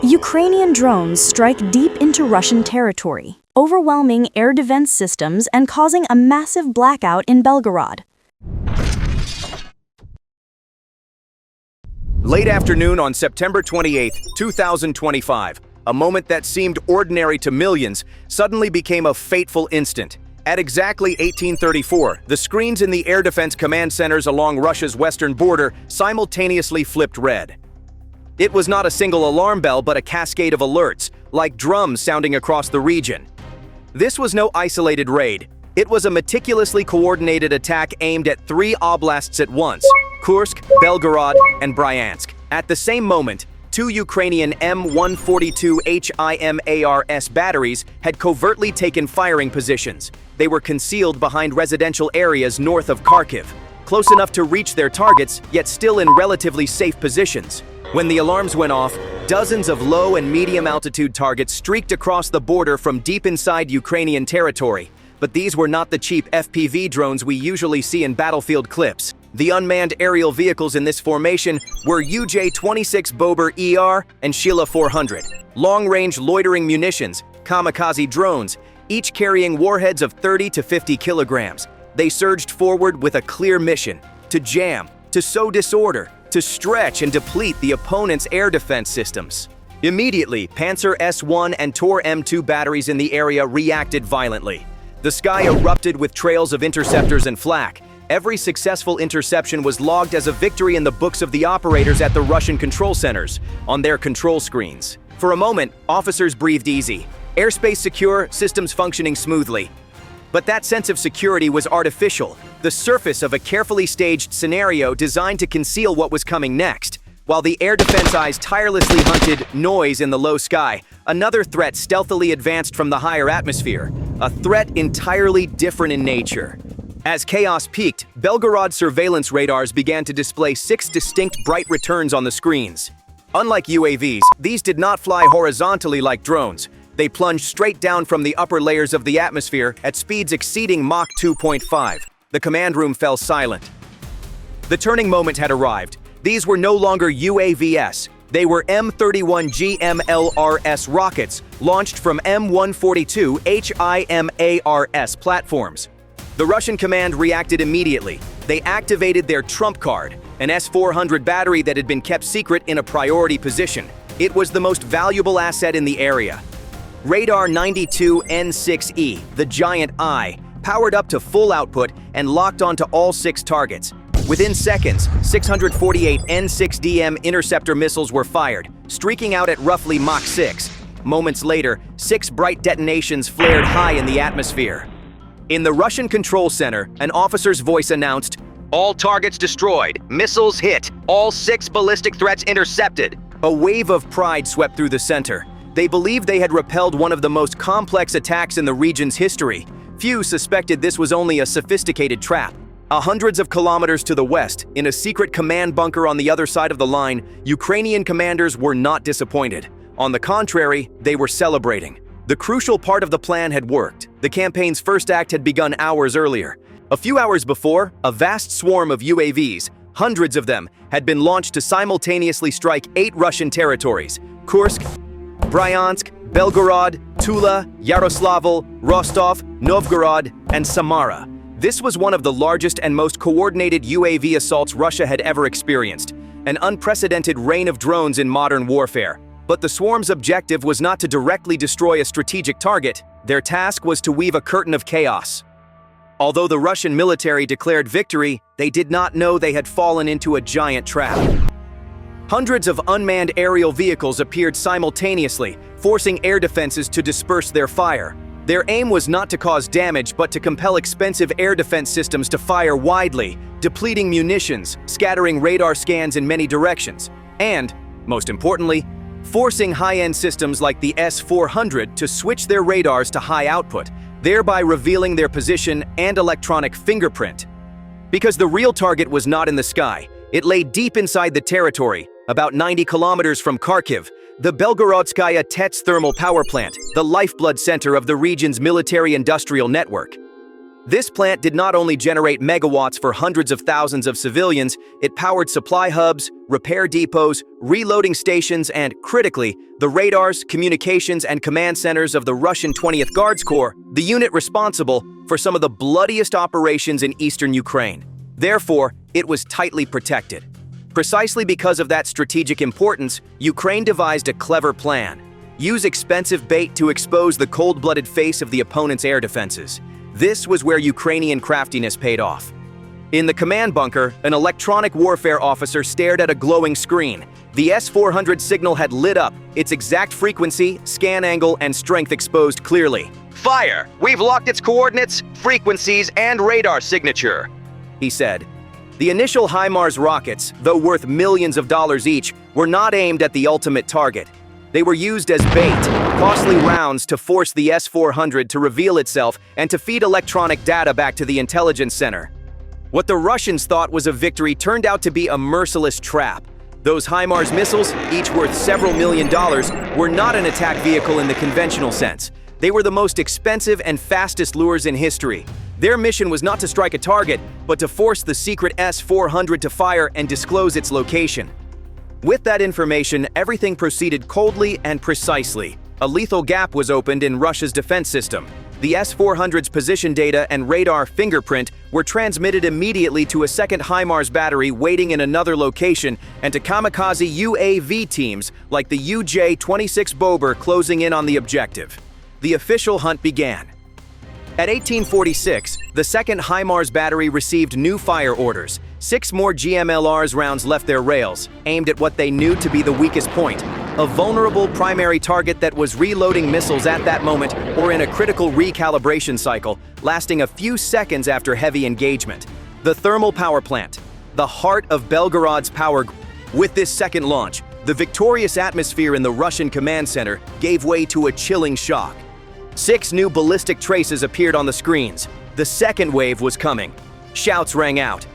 Ukrainian drones strike deep into Russian territory, overwhelming air defense systems and causing a massive blackout in Belgorod. Late afternoon on September 28, 2025, a moment that seemed ordinary to millions suddenly became a fateful instant. At exactly 1834, the screens in the air defense command centers along Russia's western border simultaneously flipped red. It was not a single alarm bell but a cascade of alerts, like drums sounding across the region. This was no isolated raid. It was a meticulously coordinated attack aimed at three oblasts at once: Kursk, Belgorod, and Bryansk. At the same moment, two Ukrainian M142 HIMARS batteries had covertly taken firing positions. They were concealed behind residential areas north of Kharkiv, close enough to reach their targets, yet still in relatively safe positions. When the alarms went off, dozens of low and medium altitude targets streaked across the border from deep inside Ukrainian territory. But these were not the cheap FPV drones we usually see in battlefield clips. The unmanned aerial vehicles in this formation were UJ-26 Bober ER and Sheila 400, long-range loitering munitions, kamikaze drones, each carrying warheads of 30 to 50 kilograms. They surged forward with a clear mission: to jam, to sow disorder, to stretch and deplete the opponent's air defense systems. Immediately, Panzer S-1 and Tor M2 batteries in the area reacted violently. The sky erupted with trails of interceptors and flak. Every successful interception was logged as a victory in the books of the operators at the Russian control centers, on their control screens. For a moment, officers breathed easy. Airspace secure, systems functioning smoothly. But that sense of security was artificial, the surface of a carefully staged scenario designed to conceal what was coming next. While the air defense eyes tirelessly hunted noise in the low sky, another threat stealthily advanced from the higher atmosphere, a threat entirely different in nature. As chaos peaked, Belgorod surveillance radars began to display 6 distinct bright returns on the screens. Unlike UAVs, these did not fly horizontally like drones. They plunged straight down from the upper layers of the atmosphere at speeds exceeding Mach 2.5. The command room fell silent. The turning moment had arrived. These were no longer UAVs. They were M31 GMLRS rockets launched from M142 HIMARS platforms. The Russian command reacted immediately. They activated their trump card, an S-400 battery that had been kept secret in a priority position. It was the most valuable asset in the area. Radar 92 N6E, the giant eye, powered up to full output and locked onto all 6 targets. Within seconds, 648 N6DM interceptor missiles were fired, streaking out at roughly Mach 6. Moments later, 6 bright detonations flared high in the atmosphere. In the Russian control center, an officer's voice announced, "All targets destroyed, missiles hit, all 6 ballistic threats intercepted." A wave of pride swept through the center. They believed they had repelled one of the most complex attacks in the region's history. Few suspected this was only a sophisticated trap. Hundreds of kilometers to the west, in a secret command bunker on the other side of the line, Ukrainian commanders were not disappointed. On the contrary, they were celebrating. The crucial part of the plan had worked. The campaign's first act had begun hours earlier. A few hours before, a vast swarm of UAVs, hundreds of them, had been launched to simultaneously strike 8 Russian territories: Kursk, Bryansk, Belgorod, Tula, Yaroslavl, Rostov, Novgorod, and Samara. This was one of the largest and most coordinated UAV assaults Russia had ever experienced, an unprecedented reign of drones in modern warfare. But the swarm's objective was not to directly destroy a strategic target. Their task was to weave a curtain of chaos. Although the Russian military declared victory, they did not know they had fallen into a giant trap. Hundreds of unmanned aerial vehicles appeared simultaneously, forcing air defenses to disperse their fire. Their aim was not to cause damage, but to compel expensive air defense systems to fire widely, depleting munitions, scattering radar scans in many directions, and, most importantly, forcing high-end systems like the S-400 to switch their radars to high output, thereby revealing their position and electronic fingerprint. Because the real target was not in the sky, it lay deep inside the territory, about 90 kilometers from Kharkiv, the Belgorodskaya TETS thermal power plant, the lifeblood center of the region's military-industrial network. This plant did not only generate megawatts for hundreds of thousands of civilians, it powered supply hubs, repair depots, reloading stations, and, critically, the radars, communications, and command centers of the Russian 20th Guards Corps, the unit responsible for some of the bloodiest operations in eastern Ukraine. Therefore, it was tightly protected. Precisely because of that strategic importance, Ukraine devised a clever plan. Use expensive bait to expose the cold-blooded face of the opponent's air defenses. This was where Ukrainian craftiness paid off. In the command bunker, an electronic warfare officer stared at a glowing screen. The S-400 signal had lit up, its exact frequency, scan angle, and strength exposed clearly. "Fire! We've locked its coordinates, frequencies, and radar signature," he said. The initial HIMARS rockets, though worth millions of dollars each, were not aimed at the ultimate target. They were used as bait, costly rounds to force the S-400 to reveal itself and to feed electronic data back to the intelligence center. What the Russians thought was a victory turned out to be a merciless trap. Those HIMARS missiles, each worth several million dollars, were not an attack vehicle in the conventional sense. They were the most expensive and fastest lures in history. Their mission was not to strike a target, but to force the secret S-400 to fire and disclose its location. With that information, everything proceeded coldly and precisely. A lethal gap was opened in Russia's defense system. The S-400's position data and radar fingerprint were transmitted immediately to a second HIMARS battery waiting in another location and to kamikaze UAV teams like the UJ-26 Bober closing in on the objective. The official hunt began. At 1846, the second HIMARS battery received new fire orders. 6 more GMLRS rounds left their rails, aimed at what they knew to be the weakest point, a vulnerable primary target that was reloading missiles at that moment or in a critical recalibration cycle, lasting a few seconds after heavy engagement. The thermal power plant, the heart of Belgorod's power grid. With this second launch, the victorious atmosphere in the Russian command center gave way to a chilling shock. 6 new ballistic traces appeared on the screens. The second wave was coming. Shouts rang out.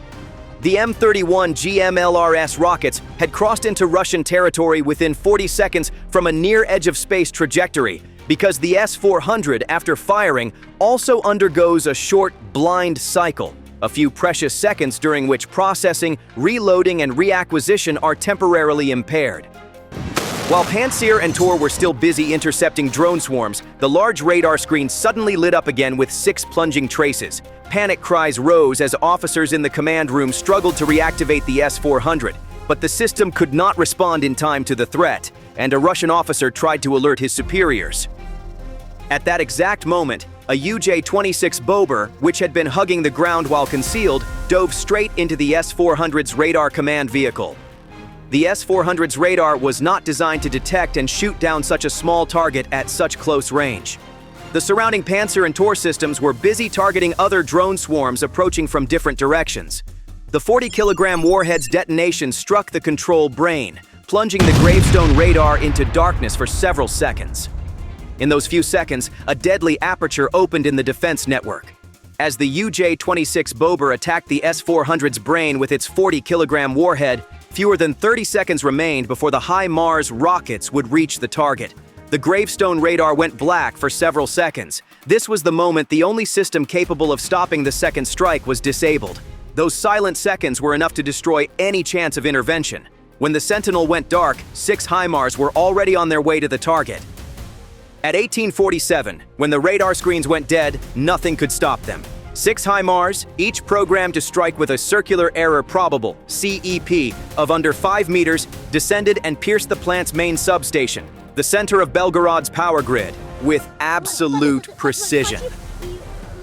The M31 GMLRS rockets had crossed into Russian territory within 40 seconds from a near-edge-of-space trajectory, because the S-400, after firing, also undergoes a short, blind cycle, a few precious seconds during which processing, reloading, and reacquisition are temporarily impaired. While Pantsir and Tor were still busy intercepting drone swarms, the large radar screen suddenly lit up again with 6 plunging traces. Panic cries rose as officers in the command room struggled to reactivate the S-400, but the system could not respond in time to the threat, and a Russian officer tried to alert his superiors. At that exact moment, a UJ-26 Bober, which had been hugging the ground while concealed, dove straight into the S-400's radar command vehicle. The S-400's radar was not designed to detect and shoot down such a small target at such close range. The surrounding Pantsir and Tor systems were busy targeting other drone swarms approaching from different directions. The 40-kilogram warhead's detonation struck the control brain, plunging the gravestone radar into darkness for several seconds. In those few seconds, a deadly aperture opened in the defense network. As the UJ-26 Bober attacked the S-400's brain with its 40-kilogram warhead, fewer than 30 seconds remained before the HIMARS rockets would reach the target. The gravestone radar went black for several seconds. This was the moment the only system capable of stopping the second strike was disabled. Those silent seconds were enough to destroy any chance of intervention. When the Sentinel went dark, 6 HIMARS were already on their way to the target. At 1847, when the radar screens went dead, nothing could stop them. 6 HIMARS, each programmed to strike with a circular error probable, CEP, of under 5 meters, descended and pierced the plant's main substation, the center of Belgorod's power grid, with absolute precision.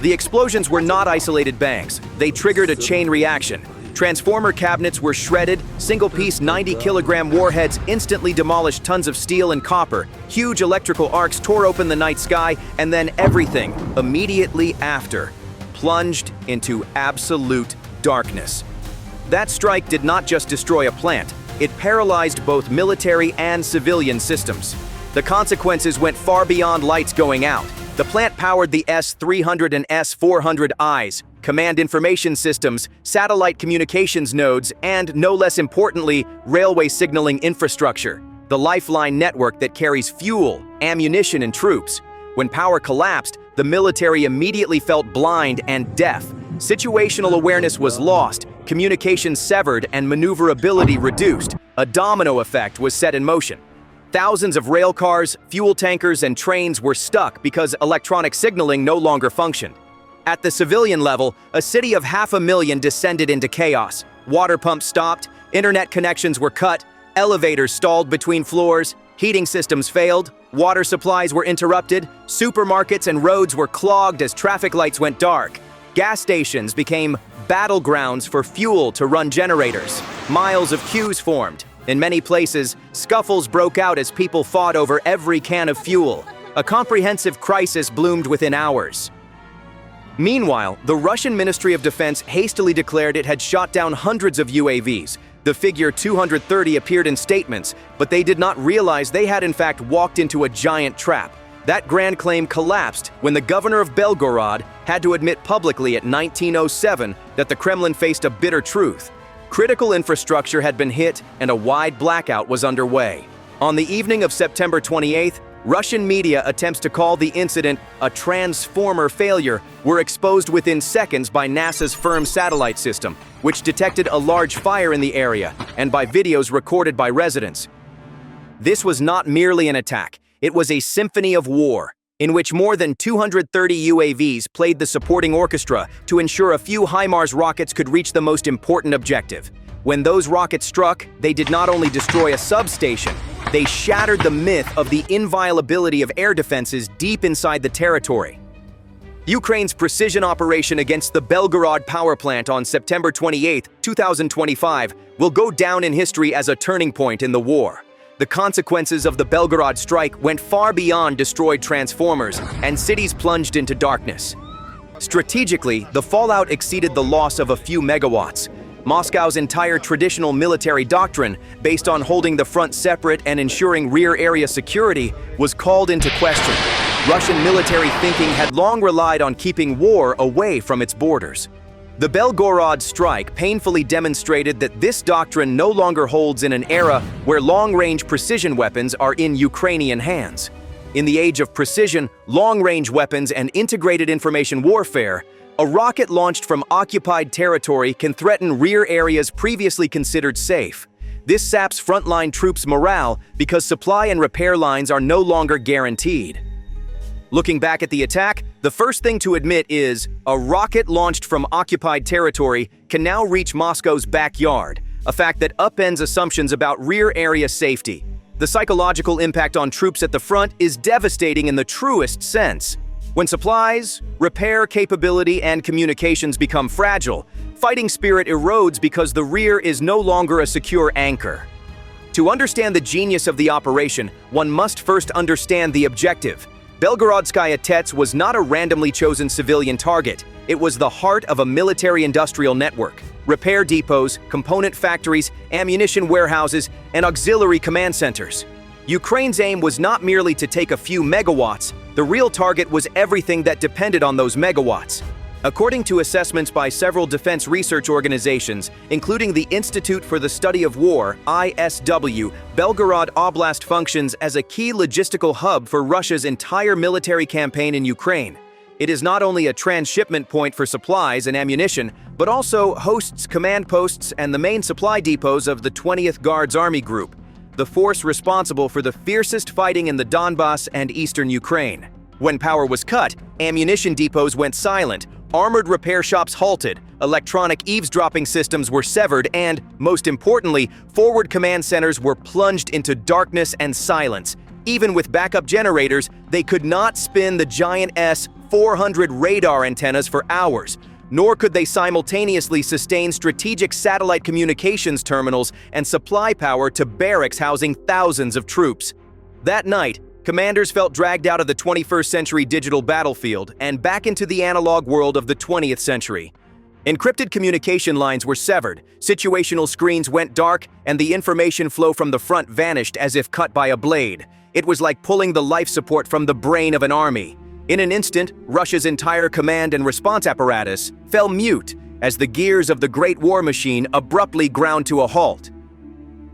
The explosions were not isolated bangs. They triggered a chain reaction. Transformer cabinets were shredded, single-piece 90-kilogram warheads instantly demolished tons of steel and copper, huge electrical arcs tore open the night sky, and then everything, immediately after, plunged into absolute darkness. That strike did not just destroy a plant, it paralyzed both military and civilian systems. The consequences went far beyond lights going out. The plant powered the S-300 and S-400Is, command information systems, satellite communications nodes, and, no less importantly, railway signaling infrastructure, the lifeline network that carries fuel, ammunition, and troops. When power collapsed, the military immediately felt blind and deaf. Situational awareness was lost, communication severed, and maneuverability reduced. A domino effect was set in motion. Thousands of rail cars, fuel tankers, and trains were stuck because electronic signaling no longer functioned. At the civilian level, a city of 500,000 descended into chaos. Water pumps stopped, internet connections were cut, elevators stalled between floors, heating systems failed, water supplies were interrupted, supermarkets and roads were clogged as traffic lights went dark. Gas stations became battlegrounds for fuel to run generators. Miles of queues formed. In many places, scuffles broke out as people fought over every can of fuel. A comprehensive crisis bloomed within hours. Meanwhile, the Russian Ministry of Defense hastily declared it had shot down hundreds of UAVs. The figure 230 appeared in statements, but they did not realize they had in fact walked into a giant trap. That grand claim collapsed when the governor of Belgorod had to admit publicly at 1907 that the Kremlin faced a bitter truth. Critical infrastructure had been hit and a wide blackout was underway. On the evening of September 28th, Russian media attempts to call the incident a transformer failure were exposed within seconds by NASA's firm satellite system, which detected a large fire in the area, and by videos recorded by residents. This was not merely an attack. It was a symphony of war, in which more than 230 UAVs played the supporting orchestra to ensure a few HIMARS rockets could reach the most important objective. When those rockets struck, they did not only destroy a substation, they shattered the myth of the inviolability of air defenses deep inside the territory. Ukraine's precision operation against the Belgorod power plant on September 28, 2025, will go down in history as a turning point in the war. The consequences of the Belgorod strike went far beyond destroyed transformers, and cities plunged into darkness. Strategically, the fallout exceeded the loss of a few megawatts. Moscow's entire traditional military doctrine, based on holding the front separate and ensuring rear area security, was called into question. Russian military thinking had long relied on keeping war away from its borders. The Belgorod strike painfully demonstrated that this doctrine no longer holds in an era where long-range precision weapons are in Ukrainian hands. In the age of precision, long-range weapons, and integrated information warfare, a rocket launched from occupied territory can threaten rear areas previously considered safe. This saps frontline troops' morale because supply and repair lines are no longer guaranteed. Looking back at the attack, the first thing to admit is a rocket launched from occupied territory can now reach Moscow's backyard, a fact that upends assumptions about rear area safety. The psychological impact on troops at the front is devastating in the truest sense. When supplies, repair capability, and communications become fragile, fighting spirit erodes because the rear is no longer a secure anchor. To understand the genius of the operation, one must first understand the objective. Belgorodskaya TETS was not a randomly chosen civilian target. It was the heart of a military-industrial network. Repair depots, component factories, ammunition warehouses, and auxiliary command centers. Ukraine's aim was not merely to take a few megawatts. The real target was everything that depended on those megawatts. According to assessments by several defense research organizations, including the Institute for the Study of War, ISW, Belgorod Oblast functions as a key logistical hub for Russia's entire military campaign in Ukraine. It is not only a transshipment point for supplies and ammunition, but also hosts command posts and the main supply depots of the 20th Guards Army Group, the force responsible for the fiercest fighting in the Donbass and eastern Ukraine. When power was cut, ammunition depots went silent, armored repair shops halted, electronic eavesdropping systems were severed, and, most importantly, forward command centers were plunged into darkness and silence. Even with backup generators, they could not spin the giant S-400 radar antennas for hours, nor could they simultaneously sustain strategic satellite communications terminals and supply power to barracks housing thousands of troops. That night, commanders felt dragged out of the 21st century digital battlefield and back into the analog world of the 20th century. Encrypted communication lines were severed, situational screens went dark, and the information flow from the front vanished as if cut by a blade. It was like pulling the life support from the brain of an army. In an instant, Russia's entire command and response apparatus fell mute as the gears of the Great War Machine abruptly ground to a halt.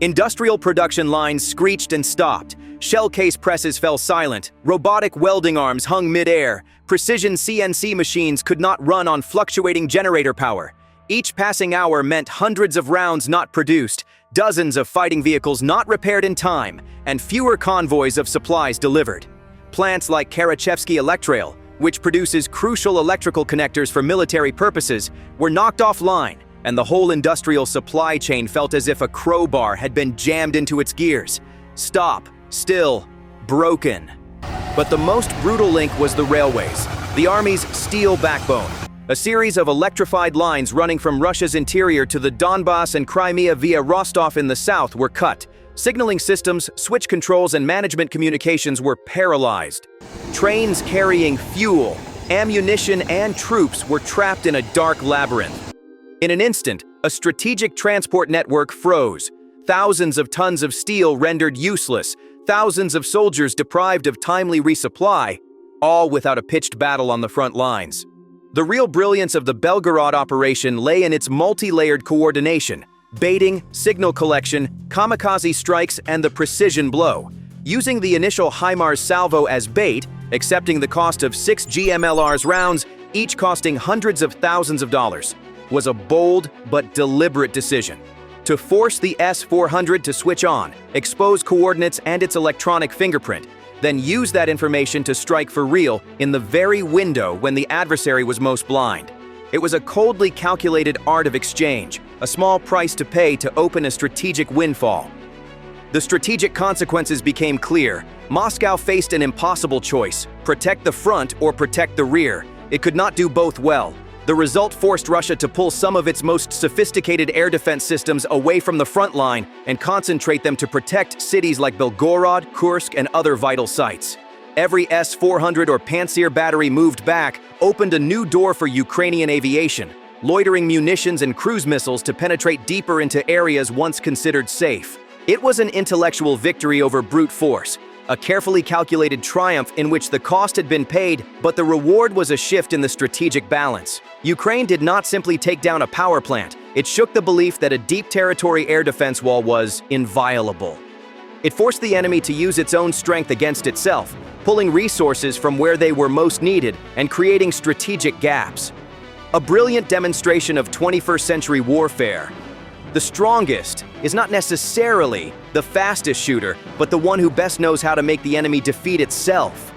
Industrial production lines screeched and stopped. Shell case presses fell silent, robotic welding arms hung mid-air, precision CNC machines could not run on fluctuating generator power. Each passing hour meant hundreds of rounds not produced, dozens of fighting vehicles not repaired in time, and fewer convoys of supplies delivered. Plants like Karachevsky Electrail, which produces crucial electrical connectors for military purposes, were knocked offline, and the whole industrial supply chain felt as if a crowbar had been jammed into its gears. Stop, still, broken. But the most brutal link was the railways, the army's steel backbone. A series of electrified lines running from Russia's interior to the Donbass and Crimea via Rostov in the south were cut. Signaling systems, switch controls, and management communications were paralyzed. Trains carrying fuel, ammunition, and troops were trapped in a dark labyrinth. In an instant, a strategic transport network froze. Thousands of tons of steel rendered useless, thousands of soldiers deprived of timely resupply, all without a pitched battle on the front lines. The real brilliance of the Belgorod operation lay in its multi-layered coordination: baiting, signal collection, kamikaze strikes, and the precision blow. Using the initial HIMARS salvo as bait, accepting the cost of 6 GMLR's rounds, each costing hundreds of thousands of dollars, was a bold but deliberate decision. To force the S-400 to switch on, expose coordinates and its electronic fingerprint, then use that information to strike for real in the very window when the adversary was most blind. It was a coldly calculated art of exchange, a small price to pay to open a strategic windfall. The strategic consequences became clear. Moscow faced an impossible choice: protect the front or protect the rear. It could not do both well. The result forced Russia to pull some of its most sophisticated air defense systems away from the front line and concentrate them to protect cities like Belgorod, Kursk, and other vital sites. Every S-400 or Pantsir battery moved back opened a new door for Ukrainian aviation, loitering munitions and cruise missiles to penetrate deeper into areas once considered safe. It was an intellectual victory over brute force, a carefully calculated triumph in which the cost had been paid, but the reward was a shift in the strategic balance. Ukraine did not simply take down a power plant, it shook the belief that a deep territory air defense wall was inviolable. It forced the enemy to use its own strength against itself, pulling resources from where they were most needed and creating strategic gaps. A brilliant demonstration of 21st century warfare. The strongest is not necessarily the fastest shooter, but the one who best knows how to make the enemy defeat itself.